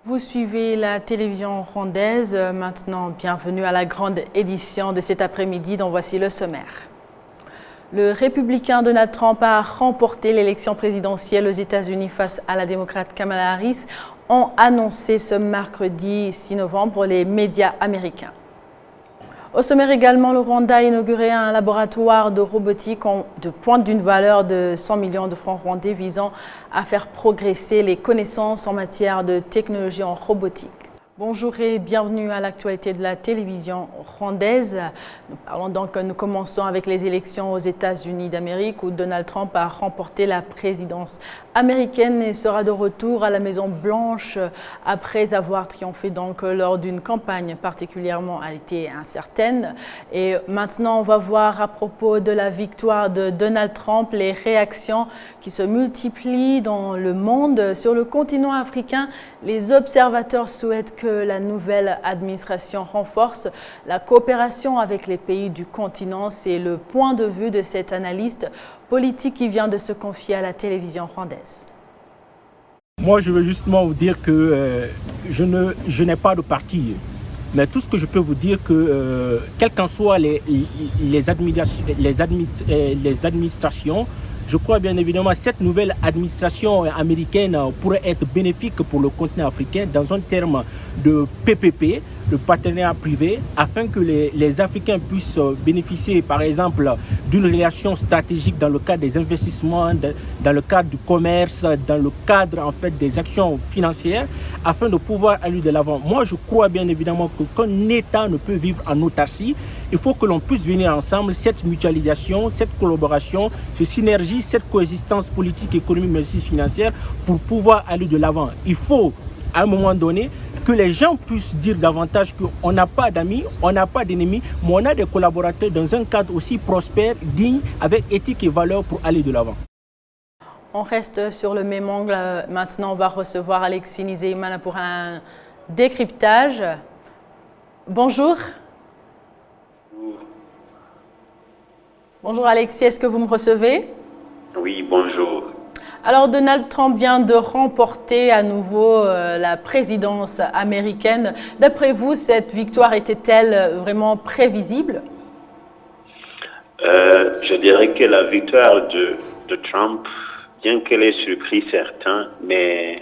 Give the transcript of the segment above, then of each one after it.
Vous suivez la télévision rwandaise. Maintenant, bienvenue à la grande édition de cet après-midi dont voici le sommaire. Le républicain Donald Trump a remporté l'élection présidentielle aux États-Unis face à la démocrate Kamala Harris, ont annoncé ce mercredi 6 novembre les médias américains. Au sommaire également, le Rwanda a inauguré un laboratoire de robotique de pointe d'une valeur de 100 millions de francs rwandais visant à faire progresser les connaissances en matière de technologie en robotique. Bonjour et bienvenue à l'actualité de la télévision rwandaise. Nous commençons avec les élections aux États-Unis d'Amérique où Donald Trump a remporté la présidence américaine et sera de retour à la Maison-Blanche après avoir triomphé lors d'une campagne particulièrement incertaine. Et maintenant, on va voir à propos de la victoire de Donald Trump les réactions qui se multiplient dans le monde. Sur le continent africain, les observateurs souhaitent que la nouvelle administration renforce la coopération avec les pays du continent. C'est le point de vue de cet analyste politique qui vient de se confier à la télévision rwandaise. Moi, je veux justement vous dire que je n'ai pas de parti. Mais tout ce que je peux vous dire que, quelles qu'en soient les administrations, je crois bien évidemment que cette nouvelle administration américaine pourrait être bénéfique pour le continent africain dans un terme de PPP, de partenariat privé, afin que les Africains puissent bénéficier par exemple d'une relation stratégique dans le cadre des investissements, dans le cadre du commerce, dans le cadre en fait des actions financières, afin de pouvoir aller de l'avant. Moi, je crois bien évidemment qu'un État ne peut vivre en autarcie. Il faut que l'on puisse venir ensemble, cette mutualisation, cette collaboration, cette synergie, cette coexistence politique, économique, mais aussi financière pour pouvoir aller de l'avant. Il faut, à un moment donné, que les gens puissent dire davantage qu'on n'a pas d'amis, on n'a pas d'ennemis, mais on a des collaborateurs dans un cadre aussi prospère, digne, avec éthique et valeur pour aller de l'avant. On reste sur le même angle. Maintenant, on va recevoir Alexis Nizeyman pour un décryptage. Bonjour. Bonjour Alexis, est-ce que vous me recevez? Oui, bonjour. Alors Donald Trump vient de remporter à nouveau la présidence américaine. D'après vous, cette victoire était-elle vraiment prévisible? Je dirais que la victoire de Trump, bien qu'elle ait surpris certains, mais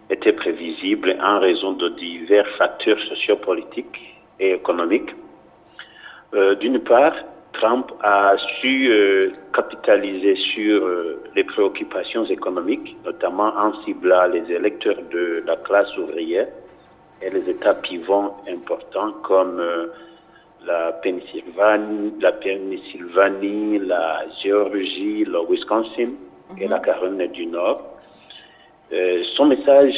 était prévisible en raison de divers facteurs sociopolitiques et économiques. D'une part, Trump a su capitaliser sur les préoccupations économiques, notamment en ciblant les électeurs de la classe ouvrière et les États pivots importants comme la Pennsylvanie, la Géorgie, le Wisconsin et la Caroline du Nord. Son message,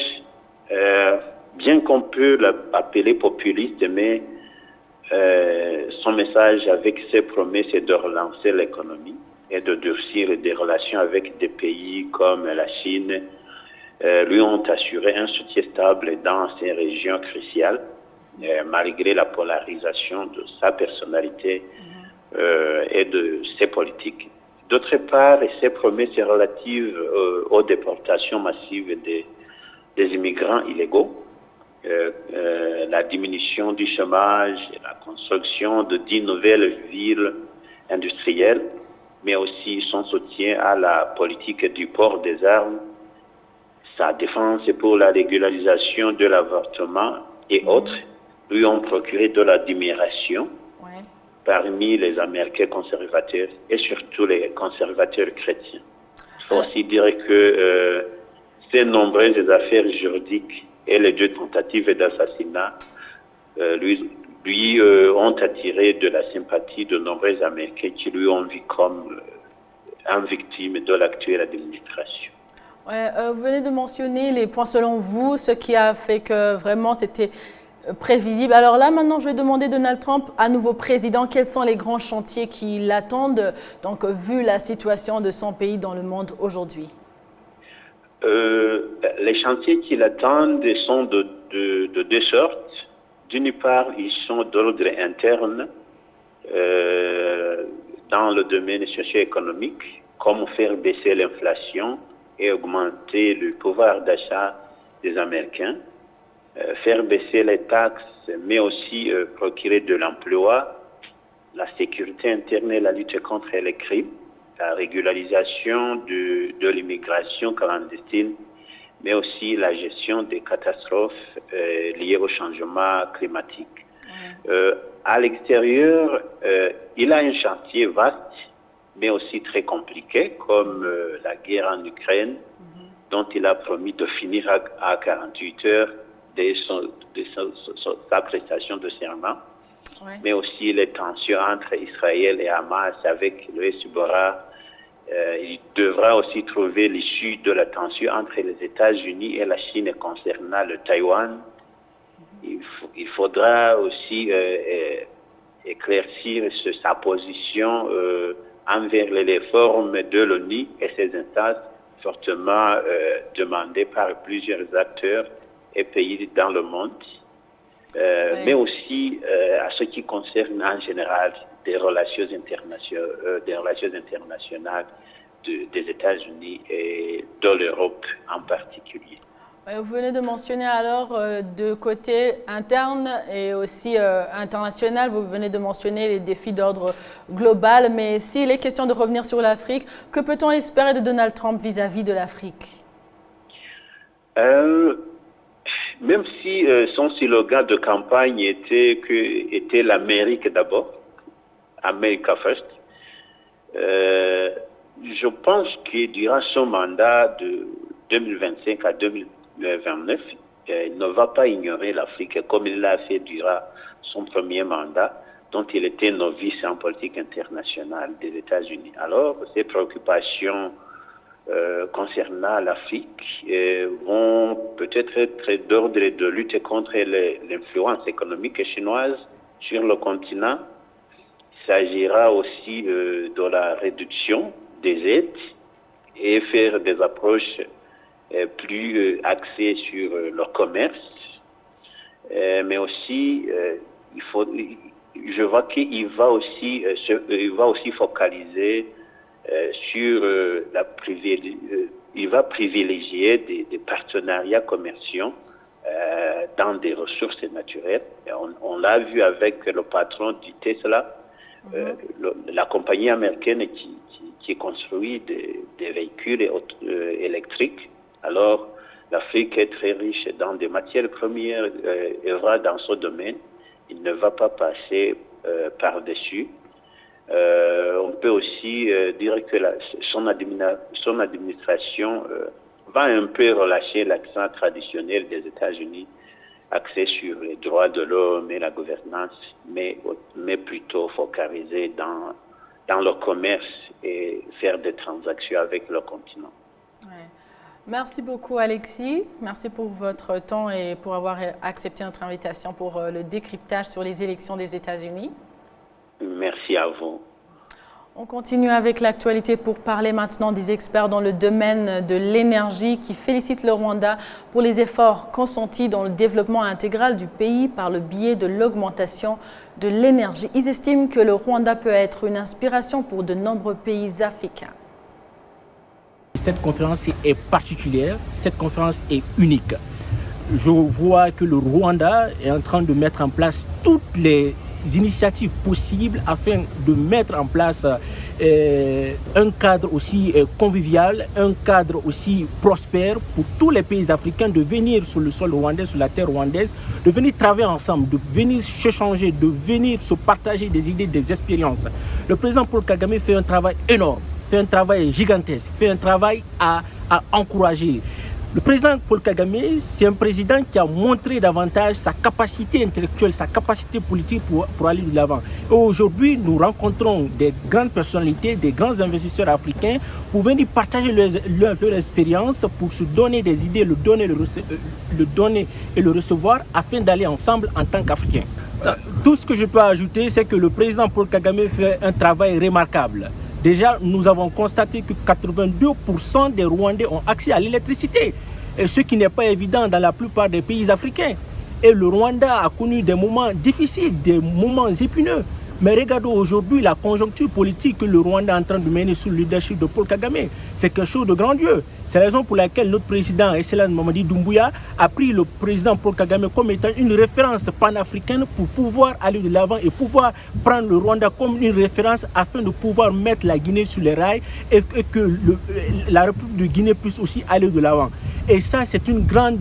bien qu'on peut l'appeler populiste, mais son message avec ses promesses est de relancer l'économie et de durcir des relations avec des pays comme la Chine, lui ont assuré un soutien stable dans ces régions cruciales, malgré la polarisation de sa personnalité et de ses politiques. D'autre part, ses promesses relatives aux déportations massives des immigrants illégaux, la diminution du chômage, la construction de 10 nouvelles villes industrielles, mais aussi son soutien à la politique du port des armes, sa défense pour la régularisation de l'avortement et autres, lui ont procuré de l'admiration parmi les Américains conservateurs et surtout les conservateurs chrétiens. Il faut aussi dire que ces nombreuses affaires juridiques et les 2 tentatives d'assassinat lui ont attiré de la sympathie de nombreux Américains qui lui ont vu comme une victime de l'actuelle administration. Vous venez de mentionner les points selon vous, ce qui a fait que vraiment c'était prévisible. Alors là, maintenant, je vais demander Donald Trump, à nouveau président, quels sont les grands chantiers qui l'attendent, donc vu la situation de son pays dans le monde aujourd'hui? Les chantiers qui l'attendent sont de 2 sortes. D'une part, ils sont d'ordre interne dans le domaine socio-économique, comme faire baisser l'inflation et augmenter le pouvoir d'achat des Américains. faire baisser les taxes, mais aussi procurer de l'emploi, la sécurité interne et la lutte contre les crimes, la régularisation de l'immigration clandestine, mais aussi la gestion des catastrophes liées au changement climatique. À l'extérieur, il a un chantier vaste, mais aussi très compliqué, comme la guerre en Ukraine, dont il a promis de finir à 48 heures de sa prestation de serment, mais aussi les tensions entre Israël et Hamas avec le Hezbollah. Il devra aussi trouver l'issue de la tension entre les États-Unis et la Chine concernant le Taïwan. Il faudra aussi éclaircir sa position envers les réformes de l'ONU et ses instances fortement demandées par plusieurs acteurs et pays dans le monde, mais aussi à ce qui concerne en général des relations internationales des États-Unis et de l'Europe en particulier. Vous venez de mentionner alors de côté interne et aussi international, vous venez de mentionner les défis d'ordre global, mais s'il est question de revenir sur l'Afrique, que peut-on espérer de Donald Trump vis-à-vis de l'Afrique? Même si son slogan de campagne était l'Amérique d'abord, America First, je pense que durant son mandat de 2025 à 2029, il ne va pas ignorer l'Afrique comme il l'a fait durant son premier mandat, dont il était novice en politique internationale des États-Unis. Alors, ses préoccupations concernant l'Afrique vont peut-être être d'ordre de lutter contre l'influence économique chinoise sur le continent. Il s'agira aussi de la réduction des aides et faire des approches plus axées sur le commerce. Mais aussi, je vois qu'il va aussi focaliser sur il va privilégier des partenariats commerciaux dans des ressources naturelles. On l'a vu avec le patron du Tesla, la compagnie américaine qui construit des véhicules électriques. Alors, l'Afrique est très riche dans des matières premières et va dans ce domaine. Il ne va pas passer par-dessus. On peut aussi dire que son administration va un peu relâcher l'accent traditionnel des États-Unis, axé sur les droits de l'homme et la gouvernance, mais plutôt focalisé dans le commerce et faire des transactions avec le continent. Ouais. Merci beaucoup Alexis, merci pour votre temps et pour avoir accepté notre invitation pour le décryptage sur les élections des États-Unis. Merci à vous. On continue avec l'actualité pour parler maintenant des experts dans le domaine de l'énergie qui félicitent le Rwanda pour les efforts consentis dans le développement intégral du pays par le biais de l'augmentation de l'énergie. Ils estiment que le Rwanda peut être une inspiration pour de nombreux pays africains. Cette conférence est particulière, cette conférence est unique. Je vois que le Rwanda est en train de mettre en place toutes les initiatives possibles afin de mettre en place un cadre aussi convivial, un cadre aussi prospère pour tous les pays africains de venir sur le sol rwandais, sur la terre rwandaise, de venir travailler ensemble, de venir s'échanger, de venir se partager des idées, des expériences. Le président Paul Kagame fait un travail énorme, fait un travail gigantesque, fait un travail à encourager. Le président Paul Kagame, c'est un président qui a montré davantage sa capacité intellectuelle, sa capacité politique pour aller de l'avant. Et aujourd'hui, nous rencontrons des grandes personnalités, des grands investisseurs africains pour venir partager leur expérience, pour se donner des idées, le donner et le recevoir afin d'aller ensemble en tant qu'Africains. Tout ce que je peux ajouter, c'est que le président Paul Kagame fait un travail remarquable. Déjà, nous avons constaté que 82% des Rwandais ont accès à l'électricité, et ce qui n'est pas évident dans la plupart des pays africains. Et le Rwanda a connu des moments difficiles, des moments épineux. Mais regardons aujourd'hui la conjoncture politique que le Rwanda est en train de mener sous le leadership de Paul Kagame. C'est quelque chose de grandiose. C'est la raison pour laquelle notre président, Excellence Mamadi Doumbouya, a pris le président Paul Kagame comme étant une référence panafricaine pour pouvoir aller de l'avant et pouvoir prendre le Rwanda comme une référence afin de pouvoir mettre la Guinée sur les rails et que la République de Guinée puisse aussi aller de l'avant. Et ça, c'est un grand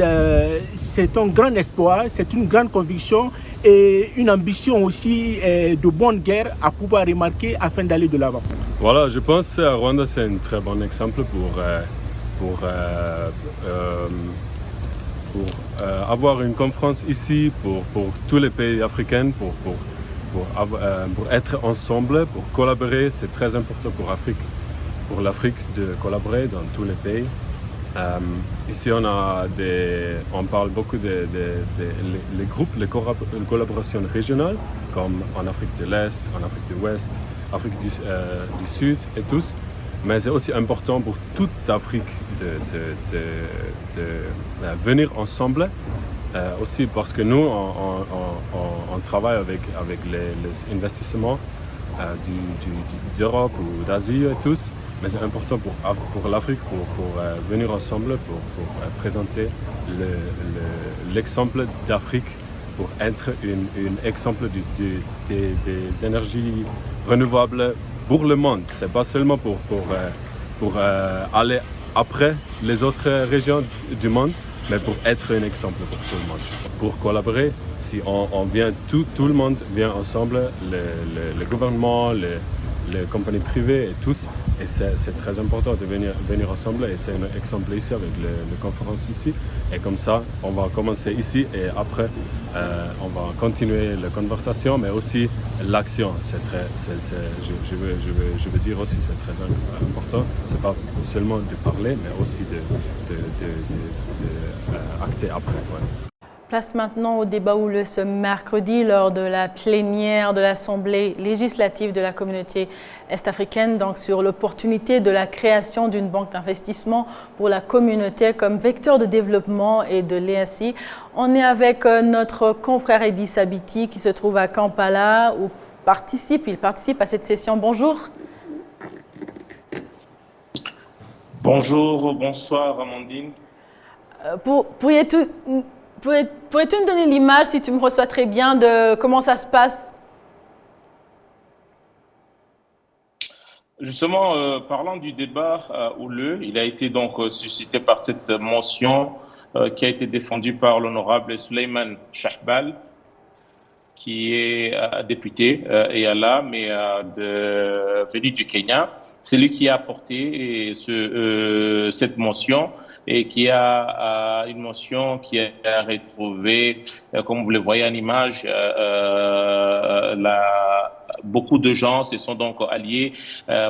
espoir, c'est une grande conviction et une ambition aussi de bonne guerre à pouvoir remarquer afin d'aller de l'avant. Voilà, je pense que Rwanda, c'est un très bon exemple pour avoir une conférence ici pour tous les pays africains, pour être ensemble, pour collaborer. C'est très important pour l'Afrique de collaborer dans tous les pays. Ici, on parle beaucoup des groupes, les collaborations régionales, comme en Afrique de l'Est, en Afrique de l'Ouest, Afrique du Sud et tous. Mais c'est aussi important pour toute l'Afrique de venir ensemble, aussi parce que nous, on travaille avec les investissements d'Europe ou d'Asie et tous. Mais c'est important pour l'Afrique pour venir ensemble, pour présenter l'exemple d'Afrique, pour être un exemple des énergies renouvelables pour le monde. C'est pas seulement pour aller après les autres régions du monde, mais pour être un exemple pour tout le monde. Pour collaborer, si on vient, tout le monde vient ensemble, le gouvernement, les compagnies privées et tous. Et c'est très important de venir ensemble et c'est un exemple ici avec la conférence ici. Et comme ça, on va commencer ici et après, on va continuer la conversation, mais aussi l'action. Je veux dire aussi, c'est très important. C'est pas seulement de parler, mais aussi d'acter après. Ouais. Place maintenant au débat houleux ce mercredi lors de la plénière de l'Assemblée législative de la communauté est-africaine, donc sur l'opportunité de la création d'une banque d'investissement pour la communauté comme vecteur de développement et de l'EAC. On est avec notre confrère Eddy Sabiti qui se trouve à Kampala où il participe à cette session. Bonjour. Bonjour, bonsoir Amandine. Pourrais-tu me donner l'image, si tu me reçois très bien, de comment ça se passe? Justement, parlant du débat houleux, il a été donc suscité par cette motion qui a été défendue par l'honorable Souleymane Chahbal, qui est député et là, mais venu du Kenya. C'est lui qui a apporté cette motion et qui a une motion qui a retrouvé, comme vous le voyez en image, beaucoup de gens se sont donc alliés,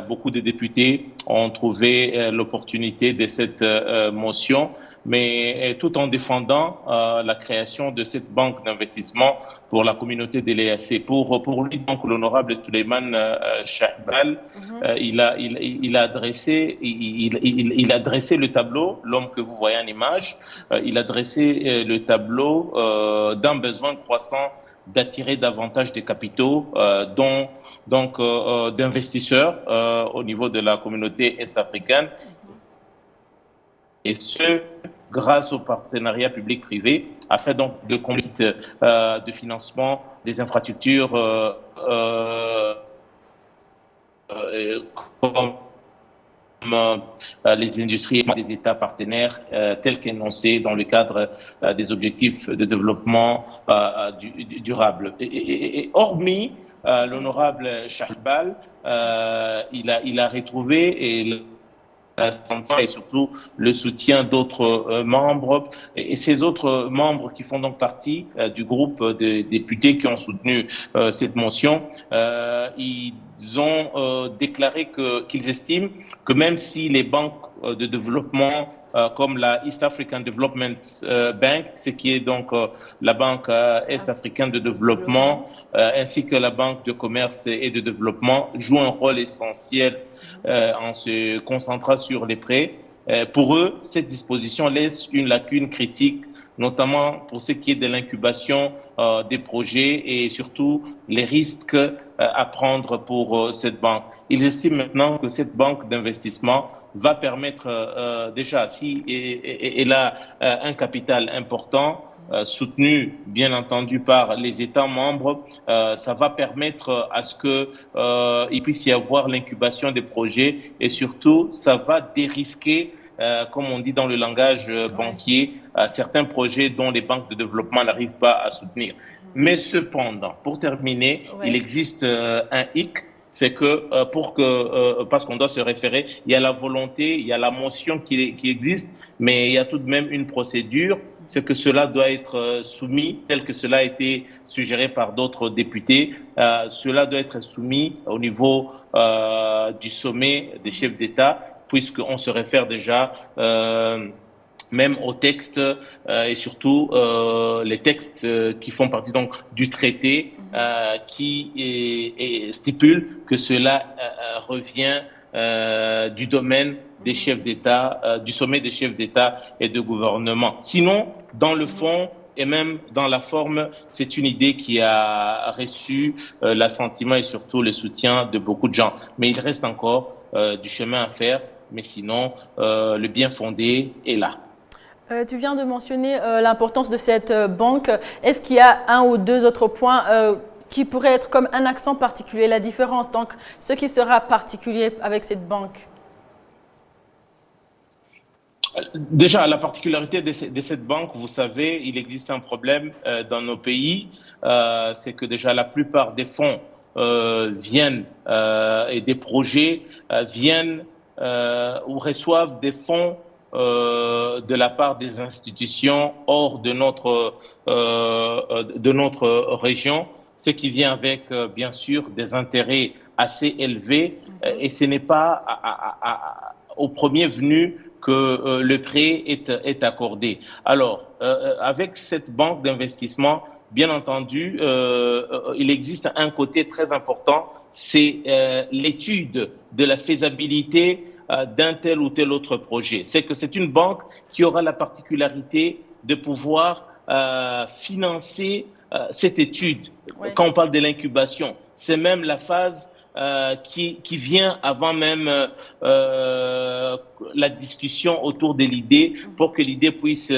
beaucoup de députés ont trouvé l'opportunité de cette motion, mais tout en défendant la création de cette banque d'investissement pour la communauté de l'EAC. Pour lui, donc, l'honorable Souleymane Chahbal, il a dressé le tableau, l'homme que vous voyez en image, il a dressé le tableau d'un besoin croissant d'attirer davantage de capitaux, d'investisseurs au niveau de la communauté est-africaine, et ce, grâce au partenariat public-privé, afin donc de conduite de financement des infrastructures comme les industries et les États partenaires tels qu'énoncés dans le cadre des objectifs de développement durable. Et hormis l'honorable Chahbal, il a retrouvé et surtout le soutien d'autres membres. Et ces autres membres qui font donc partie du groupe de députés qui ont soutenu cette motion, ils ont déclaré qu'ils estiment que même si les banques de développement comme la East African Development Bank, ce qui est donc la banque est-africaine de développement, ainsi que la banque de commerce et de développement, jouent un rôle essentiel en se concentrant sur les prêts. Pour eux, cette disposition laisse une lacune critique notamment pour ce qui est de l'incubation des projets et surtout les risques à prendre pour cette banque. Il estime maintenant que cette banque d'investissement va permettre déjà, si elle a un capital important, soutenu bien entendu par les États membres, ça va permettre à ce qu'il puisse y avoir l'incubation des projets et surtout ça va dérisquer, comme on dit dans le langage banquier, certains projets dont les banques de développement n'arrivent pas à soutenir. Mais cependant, pour terminer, il existe un hic, c'est que parce qu'on doit se référer, il y a la volonté, il y a la motion qui existe, mais il y a tout de même une procédure, c'est que cela doit être soumis, tel que cela a été suggéré par d'autres députés, cela doit être soumis au niveau du sommet des chefs d'État, puisqu'on se réfère déjà même aux textes et surtout les textes qui font partie donc du traité qui stipule que cela revient du domaine des chefs d'État, du sommet des chefs d'État et de gouvernement. Sinon, dans le fond et même dans la forme, c'est une idée qui a reçu l'assentiment et surtout le soutien de beaucoup de gens. Mais il reste encore du chemin à faire, mais sinon, le bien fondé est là. Tu viens de mentionner l'importance de cette banque. Est-ce qu'il y a un ou deux autres points qui pourraient être comme un accent particulier, la différence, donc ce qui sera particulier avec cette banque? Déjà, la particularité de cette banque, vous savez, il existe un problème dans nos pays, c'est que déjà la plupart des fonds viennent et des projets viennent ou reçoivent des fonds de la part des institutions hors de notre région, ce qui vient avec, bien sûr, des intérêts assez élevés et ce n'est pas au premier venu que le prêt est accordé. Alors, avec cette banque d'investissement, bien entendu, il existe un côté très important, c'est l'étude de la faisabilité d'un tel ou tel autre projet. C'est que c'est une banque qui aura la particularité de pouvoir financer cette étude. Oui. Quand on parle de l'incubation, c'est même la phase qui vient avant même la discussion autour de l'idée pour que l'idée puisse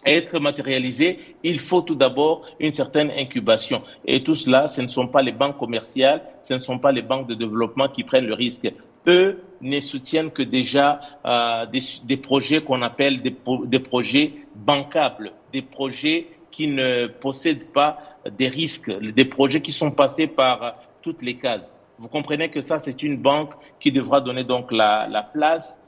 être matérialisée. Il faut tout d'abord une certaine incubation. Et tout cela, ce ne sont pas les banques commerciales, ce ne sont pas les banques de développement qui prennent le risque. Eux ne soutiennent que déjà des projets qu'on appelle des projets bancables, des projets qui ne possèdent pas des risques, des projets qui sont passés par toutes les cases. Vous comprenez que ça, c'est une banque qui devra donner donc la place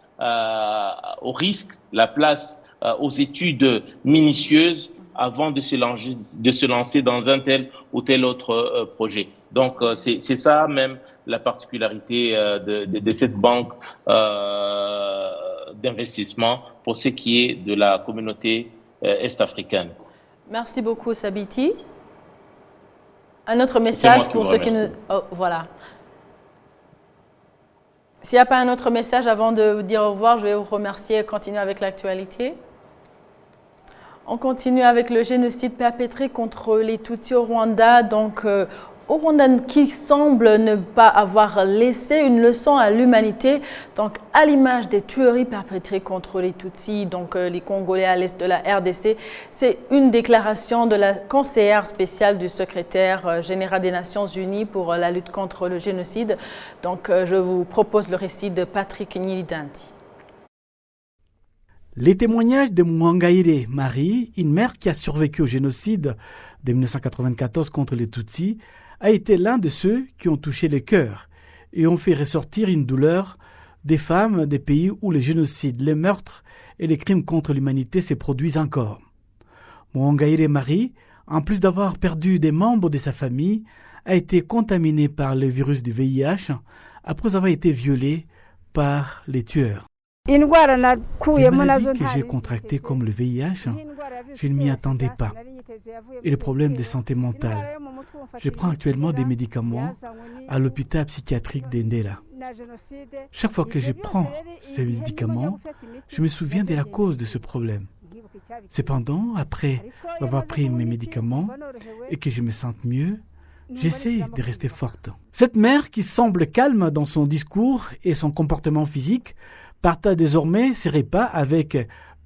au risque, la place aux études minutieuses avant de se lancer dans un tel ou tel autre projet. Donc, c'est ça même la particularité de cette banque d'investissement pour ce qui est de la communauté est-africaine. Merci beaucoup, Sabiti. Un autre message pour ceux qui nous... Oh, voilà. S'il n'y a pas un autre message avant de vous dire au revoir, je vais vous remercier et continuer avec l'actualité. On continue avec le génocide perpétré contre les Tutsis au Rwanda. Donc, au Rwanda qui semble ne pas avoir laissé une leçon à l'humanité, donc à l'image des tueries perpétrées contre les Tutsis, donc les Congolais à l'est de la RDC. C'est une déclaration de la conseillère spéciale du secrétaire général des Nations Unies pour la lutte contre le génocide. Donc je vous propose le récit de Patrick Nyilidanti. Les témoignages de Mwangaire Marie, une mère qui a survécu au génocide de 1994 contre les Tutsis, a été l'un de ceux qui ont touché les cœurs et ont fait ressortir une douleur des femmes des pays où les génocides, les meurtres et les crimes contre l'humanité se produisent encore. Mwangaire Marie, en plus d'avoir perdu des membres de sa famille, a été contaminée par le virus du VIH après avoir été violée par les tueurs. Les maladies que j'ai contractées comme le VIH, je ne m'y attendais pas. Et le problème de santé mentale. Je prends actuellement des médicaments à l'hôpital psychiatrique d'Endela. Chaque fois que je prends ces médicaments, je me souviens de la cause de ce problème. Cependant, après avoir pris mes médicaments et que je me sente mieux, j'essaie de rester forte. Cette mère, qui semble calme dans son discours et son comportement physique, partage désormais ses repas avec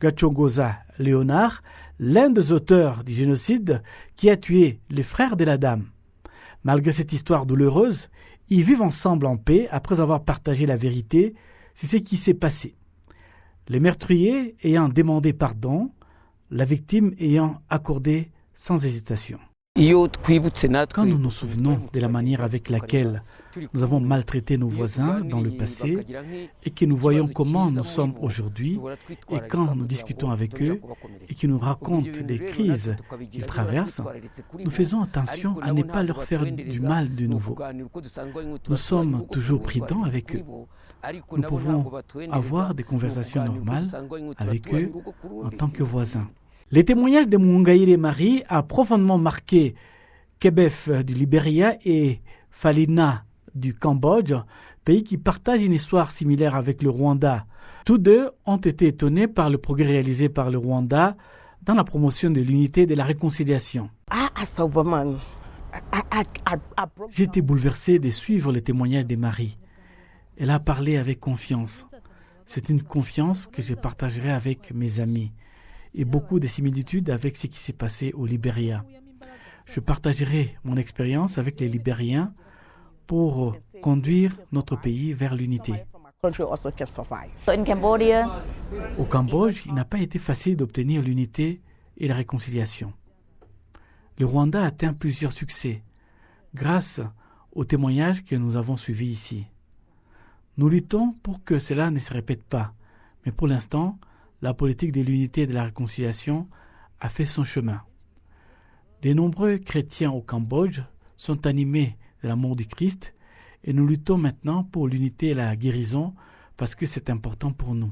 Gachogoza Léonard, l'un des auteurs du génocide qui a tué les frères de la dame. Malgré cette histoire douloureuse, ils vivent ensemble en paix après avoir partagé la vérité sur ce qui s'est passé. Les meurtriers ayant demandé pardon, la victime ayant accordé sans hésitation. Quand nous nous souvenons de la manière avec laquelle nous avons maltraité nos voisins dans le passé et que nous voyons comment nous sommes aujourd'hui, et quand nous discutons avec eux et qu'ils nous racontent les crises qu'ils traversent, nous faisons attention à ne pas leur faire du mal de nouveau. Nous sommes toujours prudents avec eux. Nous pouvons avoir des conversations normales avec eux en tant que voisins. Les témoignages de Mungaire Marie a profondément marqué Kebef du Libéria et Falina du Cambodge, pays qui partagent une histoire similaire avec le Rwanda. Tous deux ont été étonnés par le progrès réalisé par le Rwanda dans la promotion de l'unité et de la réconciliation. J'ai été bouleversé de suivre les témoignages de Marie. Elle a parlé avec confiance. C'est une confiance que je partagerai avec mes amis et beaucoup de similitudes avec ce qui s'est passé au Libéria. Je partagerai mon expérience avec les Libériens pour conduire notre pays vers l'unité. Au Cambodge, il n'a pas été facile d'obtenir l'unité et la réconciliation. Le Rwanda a atteint plusieurs succès grâce aux témoignages que nous avons suivis ici. Nous luttons pour que cela ne se répète pas, mais pour l'instant, la politique de l'unité et de la réconciliation a fait son chemin. De nombreux chrétiens au Cambodge sont animés de l'amour du Christ et nous luttons maintenant pour l'unité et la guérison parce que c'est important pour nous.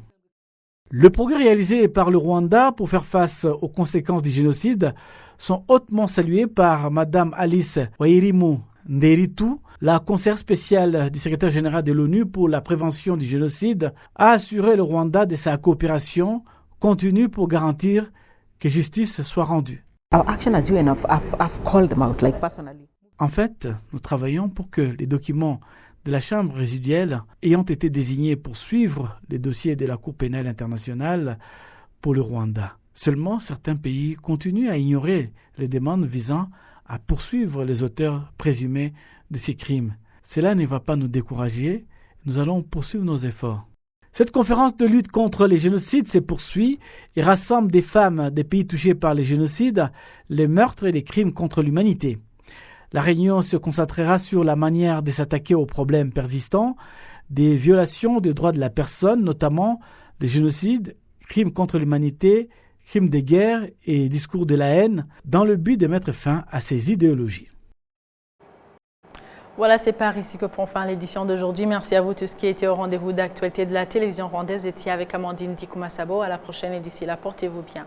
Le progrès réalisé par le Rwanda pour faire face aux conséquences du génocide sont hautement salués par Mme Alice Wairimu Nderitu, la conseillère spéciale du secrétaire général de l'ONU pour la prévention du génocide, a assuré le Rwanda de sa coopération continue pour garantir que justice soit rendue. En fait, nous travaillons pour que les documents de la Chambre résiduelle ayant été désignés pour suivre les dossiers de la Cour pénale internationale pour le Rwanda. Seulement, certains pays continuent à ignorer les demandes visant à poursuivre les auteurs présumés de ces crimes. Cela ne va pas nous décourager. Nous allons poursuivre nos efforts. Cette conférence de lutte contre les génocides se poursuit et rassemble des femmes des pays touchés par les génocides, les meurtres et les crimes contre l'humanité. La réunion se concentrera sur la manière de s'attaquer aux problèmes persistants, des violations des droits de la personne, notamment les génocides, crimes contre l'humanité, crimes de guerre et discours de la haine, dans le but de mettre fin à ces idéologies. Voilà, c'est par ici que prend fin l'édition d'aujourd'hui. Merci à vous tous qui étaient au rendez-vous d'actualité de la télévision rwandaise. Vous étiez avec Amandine Dikoumasabo. À la prochaine et d'ici là, portez-vous bien.